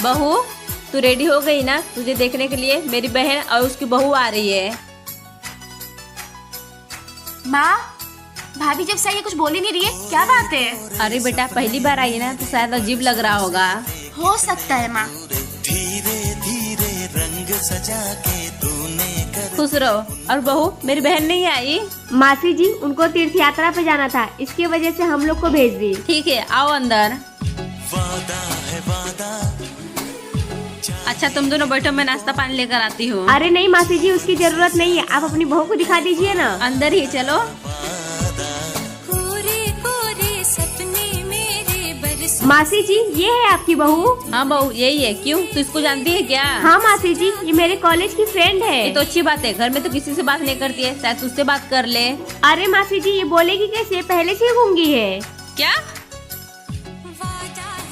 बहू, तू रेडी हो गई ना? तुझे देखने के लिए मेरी बहन और उसकी बहू आ रही है। माँ, भाभी जब से ये कुछ बोल ही नहीं रही है, क्या बात है? अरे बेटा, पहली बार आई है ना तो शायद अजीब लग रहा होगा। हो सकता है माँ। धीरे धीरे रंग सजा के तूने खुश रहो। और बहू, मेरी बहन नहीं आई? मासी जी, उनको तीर्थ यात्रा पे जाना था, इसकी वजह से हम लोग को भेज दी। ठीक है, आओ अंदर। वादा है वादा। अच्छा, तुम दोनों बैठो, मैं नाश्ता पानी लेकर आती हूँ। अरे नहीं मासी जी, उसकी जरूरत नहीं है, आप अपनी बहू को दिखा दीजिए ना। अंदर ही चलो। मासी जी, ये है आपकी बहू। हाँ बहू, यही है। क्यों, तू इसको जानती है क्या? हाँ मासी जी, ये मेरे कॉलेज की फ्रेंड है। ये तो अच्छी बात है, घर में तो किसी से बात नहीं करती है, शायद तुझसे बात कर ले। अरे मासी जी, ये बोलेगी कैसे? पहले से ही गूंगी है। क्या?